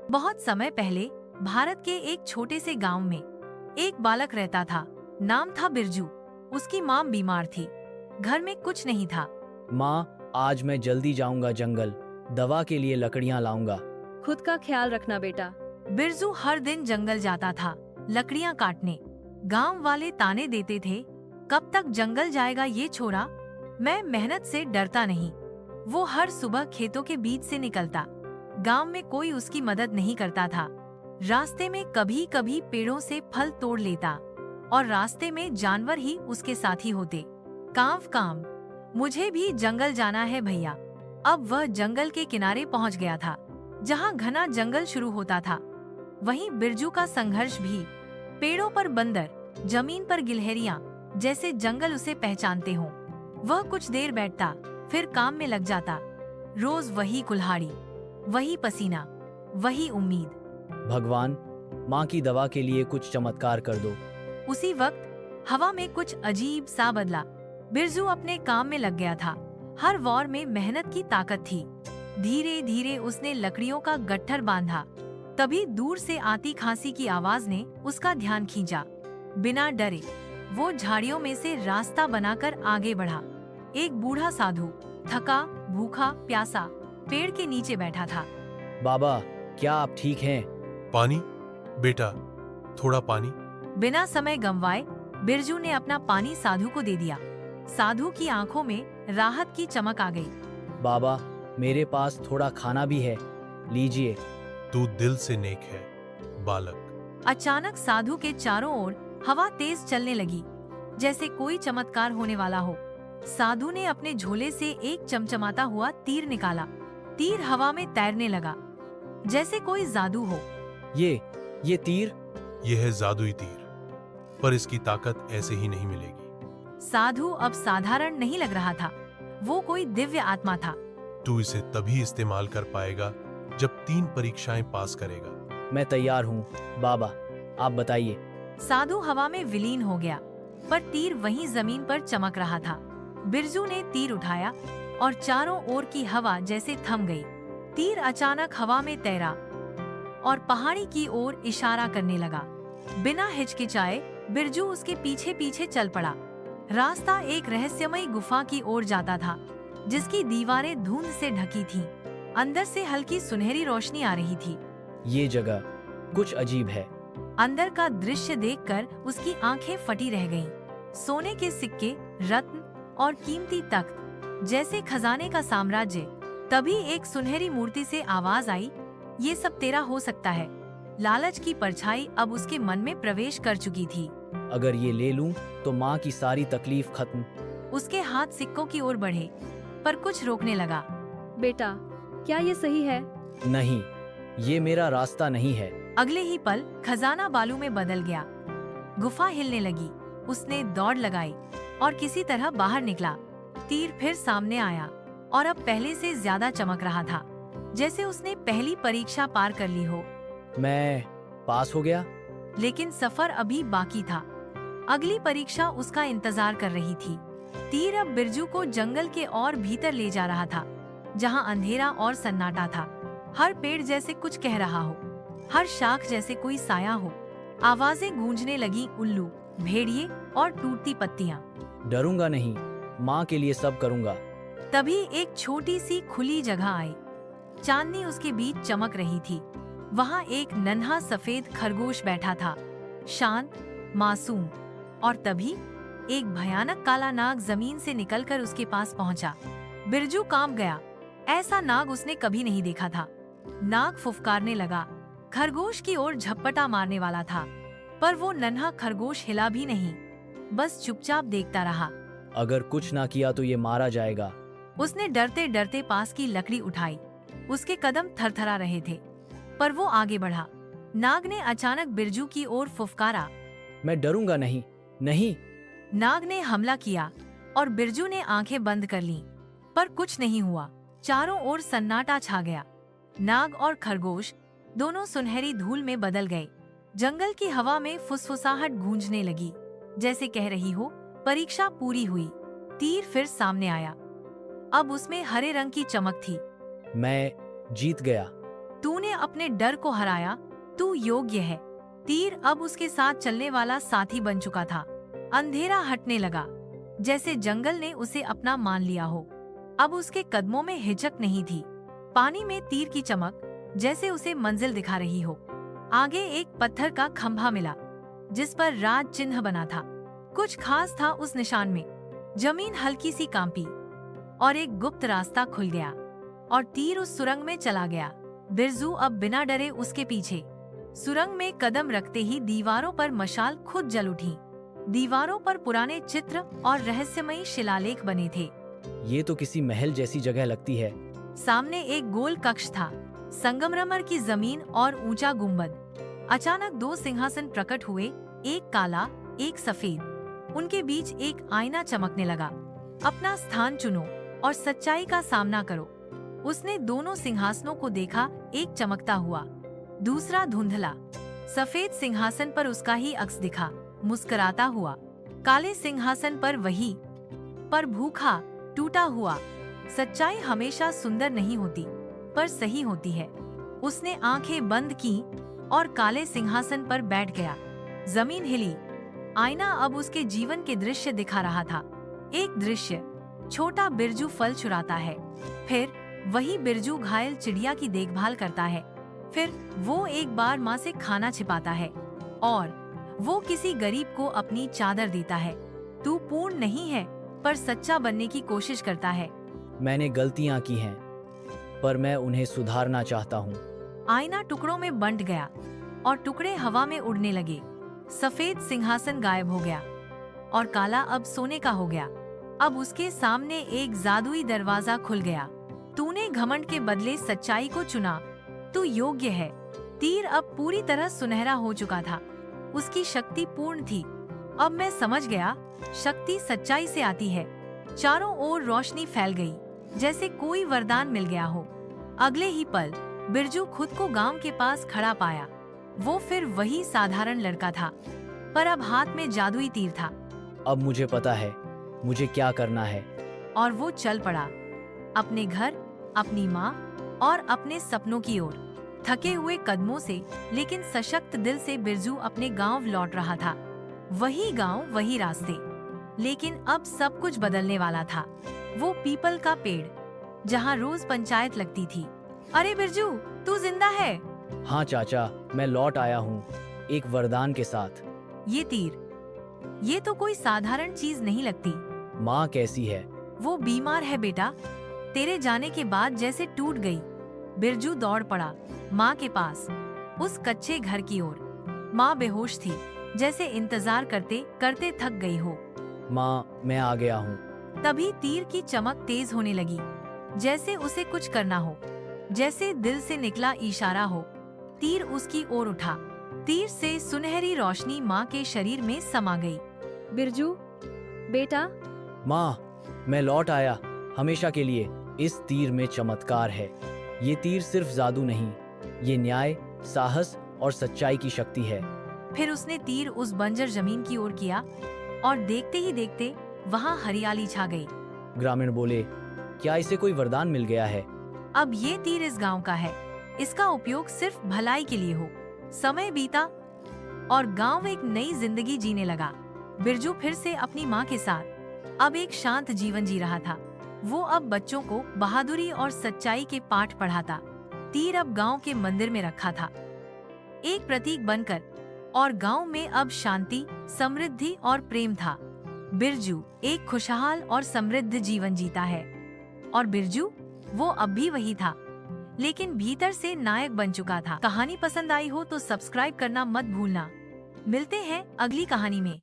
बहुत समय पहले भारत के एक छोटे से गांव में एक बालक रहता था। नाम था बिरजू। उसकी माँ बीमार थी। घर में कुछ नहीं था। माँ, आज मैं जल्दी जाऊंगा जंगल, दवा के लिए लकड़ियाँ लाऊंगा। खुद का ख्याल रखना बेटा। बिरजू हर दिन जंगल जाता था लकड़ियाँ काटने। गांव वाले ताने देते थे, कब तक जंगल जाएगा ये छोरा। मैं मेहनत से डरता नहीं। वो हर सुबह खेतों के बीच से निकलता। गांव में कोई उसकी मदद नहीं करता था। रास्ते में कभी कभी पेड़ों से फल तोड़ लेता और रास्ते में जानवर ही उसके साथी होते। काम काम, मुझे भी जंगल जाना है भैया। अब वह जंगल के किनारे पहुंच गया था, जहां घना जंगल शुरू होता था। वहीं बिरजू का संघर्ष भी। पेड़ों पर बंदर, जमीन पर गिलहरियां, जैसे जंगल उसे पहचानते हों। वह कुछ देर बैठता, फिर काम में लग जाता। रोज वही कुल्हाड़ी, वही पसीना, वही उम्मीद। भगवान, माँ की दवा के लिए कुछ चमत्कार कर दो। उसी वक्त हवा में कुछ अजीब सा बदला। बिरजू अपने काम में लग गया था। हर वार में मेहनत की ताकत थी। धीरे धीरे उसने लकड़ियों का गट्ठर बांधा। तभी दूर से आती खांसी की आवाज ने उसका ध्यान खींचा। बिना डरे वो झाड़ियों में से रास्ता बनाकर आगे बढ़ा। एक बूढ़ा साधु, थका, भूखा, प्यासा, पेड़ के नीचे बैठा था। बाबा, क्या आप ठीक हैं? पानी बेटा, थोड़ा पानी। बिना समय गंवाए बिरजू ने अपना पानी साधु को दे दिया। साधु की आंखों में राहत की चमक आ गई। बाबा, मेरे पास थोड़ा खाना भी है, लीजिए। तू दिल से नेक है बालक। अचानक साधु के चारों ओर हवा तेज चलने लगी, जैसे कोई चमत्कार होने वाला हो। साधु ने अपने झोले से एक चमचमाता हुआ तीर निकाला। तीर हवा में तैरने लगा, जैसे कोई जादू हो। ये तीर? यह है जादुई तीर, पर इसकी ताकत ऐसे ही नहीं मिलेगी। साधु अब साधारण नहीं लग रहा था, वो कोई दिव्य आत्मा था। तू इसे तभी इस्तेमाल कर पाएगा जब 3 परीक्षाएं पास करेगा। मैं तैयार हूँ बाबा, आप बताइए। साधु हवा में विलीन हो गया, पर तीर वहीं जमीन पर चमक रहा था। बिरजू ने तीर उठाया और चारों ओर की हवा जैसे थम गई। तीर अचानक हवा में तैरा और पहाड़ी की ओर इशारा करने लगा। बिना हिचकिचाए बिरजू उसके पीछे पीछे चल पड़ा। रास्ता एक रहस्यमयी गुफा की ओर जाता था, जिसकी दीवारें धुंध से ढकी थीं। अंदर से हल्की सुनहरी रोशनी आ रही थी। ये जगह कुछ अजीब है। अंदर का दृश्य देखकर उसकी आंखें फटी रह गईं। सोने के सिक्के, रत्न और कीमती तख्त, जैसे खजाने का साम्राज्य। तभी एक सुनहरी मूर्ति से आवाज आई, ये सब तेरा हो सकता है। लालच की परछाई अब उसके मन में प्रवेश कर चुकी थी। अगर ये ले लूं तो माँ की सारी तकलीफ खत्म। उसके हाथ सिक्कों की ओर बढ़े, पर कुछ रोकने लगा। बेटा, क्या ये सही है? नहीं, ये मेरा रास्ता नहीं है। अगले ही पल खजाना बालू में बदल गया। गुफा हिलने लगी। उसने दौड़ लगाई और किसी तरह बाहर निकला। तीर फिर सामने आया और अब पहले से ज्यादा चमक रहा था, जैसे उसने पहली परीक्षा पार कर ली हो। मैं पास हो गया। लेकिन सफर अभी बाकी था। अगली परीक्षा उसका इंतजार कर रही थी। तीर अब बिरजू को जंगल के और भीतर ले जा रहा था, जहां अंधेरा और सन्नाटा था। हर पेड़ जैसे कुछ कह रहा हो, हर शाख जैसे कोई साया हो। आवाजें गूंजने लगी, उल्लू, भेड़िए और टूटती पत्तियां। डरूंगा नहीं, माँ के लिए सब करूंगा। तभी एक छोटी सी खुली जगह आई। चांदनी उसके बीच चमक रही थी। वहाँ एक नन्हा सफेद खरगोश बैठा था, शांत, मासूम। और तभी एक भयानक काला नाग जमीन से निकलकर उसके पास पहुंचा। बिरजू कांप गया। ऐसा नाग उसने कभी नहीं देखा था। नाग फुफकारने लगा, खरगोश की ओर झपटा मारने वाला था, पर वो नन्हा खरगोश हिला भी नहीं, बस चुपचाप देखता रहा। अगर कुछ ना किया तो ये मारा जाएगा। उसने डरते डरते पास की लकड़ी उठाई। उसके कदम थरथरा रहे थे, पर वो आगे बढ़ा। नाग ने अचानक बिरजू की ओर फुफकारा। मैं डरूंगा नहीं, नहीं। नाग ने हमला किया और बिरजू ने आंखें बंद कर लीं, पर कुछ नहीं हुआ। चारों ओर सन्नाटा छा गया। नाग और खरगोश दोनों सुनहरी धूल में बदल गए। जंगल की हवा में फुसफुसाहट गूंजने लगी, जैसे कह रही हो, परीक्षा पूरी हुई। तीर फिर सामने आया। अब उसमें हरे रंग की चमक थी। मैं जीत गया। तूने अपने डर को हराया। तू योग्य है। तीर अब उसके साथ चलने वाला साथी बन चुका था। अंधेरा हटने लगा, जैसे जंगल ने उसे अपना मान लिया हो। अब उसके कदमों में हिचक नहीं थी। पानी में तीर की चमक जैसे उसे मंजिल दिखा रही हो। आगे एक पत्थर का खंभा मिला, जिस पर राज चिन्ह बना था। कुछ खास था उस निशान में। जमीन हल्की सी कांपी और एक गुप्त रास्ता खुल गया और तीर उस सुरंग में चला गया। बिरजू अब बिना डरे उसके पीछे। सुरंग में कदम रखते ही दीवारों पर मशाल खुद जल उठी। दीवारों पर पुराने चित्र और रहस्यमयी शिलालेख बने थे। ये तो किसी महल जैसी जगह लगती है। सामने एक गोल कक्ष था, संगमरमर की जमीन और ऊंचा गुंबद। अचानक दो सिंहासन प्रकट हुए, एक काला, एक सफेद। उनके बीच एक आईना चमकने लगा। अपना स्थान चुनो और सच्चाई का सामना करो। उसने दोनों सिंहासनों को देखा, एक चमकता हुआ, दूसरा धुंधला। सफेद सिंहासन पर उसका ही अक्स दिखा, मुस्कुराता हुआ। काले सिंहासन पर वही, पर भूखा, टूटा हुआ। सच्चाई हमेशा सुंदर नहीं होती, पर सही होती है। उसने आंखें बंद की और काले सिंहासन पर बैठ गया। जमीन हिली। आईना अब उसके जीवन के दृश्य दिखा रहा था। एक दृश्य, छोटा बिरजू फल चुराता है, फिर वही बिरजू घायल चिड़िया की देखभाल करता है, फिर वो एक बार माँ से खाना छिपाता है, और वो किसी गरीब को अपनी चादर देता है। तू पूर्ण नहीं है, पर सच्चा बनने की कोशिश करता है। मैंने गलतियां की हैं, पर मैं उन्हें सुधारना चाहता हूँ। आईना टुकड़ों में बंट गया और टुकड़े हवा में उड़ने लगे। सफेद सिंहासन गायब हो गया और काला अब सोने का हो गया। अब उसके सामने एक जादुई दरवाजा खुल गया। तूने घमंड के बदले सच्चाई को चुना। तू योग्य है। तीर अब पूरी तरह सुनहरा हो चुका था। उसकी शक्ति पूर्ण थी। अब मैं समझ गया, शक्ति सच्चाई से आती है। चारों ओर रोशनी फैल गई, जैसे कोई वरदान मिल गया हो। अगले ही पल बिरजू खुद को गांव के पास खड़ा पाया। वो फिर वही साधारण लड़का था, पर अब हाथ में जादुई तीर था। अब मुझे पता है मुझे क्या करना है। और वो चल पड़ा, अपने घर, अपनी माँ और अपने सपनों की ओर। थके हुए कदमों से लेकिन सशक्त दिल से बिरजू अपने गांव लौट रहा था। वही गांव, वही रास्ते, लेकिन अब सब कुछ बदलने वाला था। वो पीपल का पेड़, जहाँ रोज पंचायत लगती थी। अरे बिरजू, तू जिंदा है? हाँ चाचा, मैं लौट आया हूँ, एक वरदान के साथ। ये तीर, ये तो कोई साधारण चीज नहीं लगती। माँ कैसी है? वो बीमार है बेटा, तेरे जाने के बाद जैसे टूट गई। बिरजू दौड़ पड़ा माँ के पास, उस कच्चे घर की ओर। माँ बेहोश थी, जैसे इंतजार करते करते थक गई हो। माँ, मैं आ गया हूँ। तभी तीर की चमक तेज होने लगी, जैसे उसे कुछ करना हो, जैसे दिल से निकला इशारा हो। तीर उसकी ओर उठा। तीर से सुनहरी रोशनी माँ के शरीर में समा गई। बिरजू, बेटा। माँ, मैं लौट आया, हमेशा के लिए। इस तीर में चमत्कार है। ये तीर सिर्फ जादू नहीं, ये न्याय, साहस और सच्चाई की शक्ति है। फिर उसने तीर उस बंजर जमीन की ओर किया और देखते ही देखते वहाँ हरियाली छा गई। ग्रामीण बोले, क्या इसे कोई वरदान मिल गया है? अब ये तीर इस गांव का है, इसका उपयोग सिर्फ भलाई के लिए हो। समय बीता और गांव एक नई जिंदगी जीने लगा। बिरजू फिर से अपनी माँ के साथ अब एक शांत जीवन जी रहा था। वो अब बच्चों को बहादुरी और सच्चाई के पाठ पढ़ाता। तीर अब गांव के मंदिर में रखा था, एक प्रतीक बनकर, और गांव में अब शांति, समृद्धि और प्रेम था। बिरजू एक खुशहाल और समृद्ध जीवन जीता है। और बिरजू, वो अब भी वही था, लेकिन भीतर से नायक बन चुका था। कहानी पसंद आई हो तो सब्सक्राइब करना मत भूलना। मिलते हैं अगली कहानी में।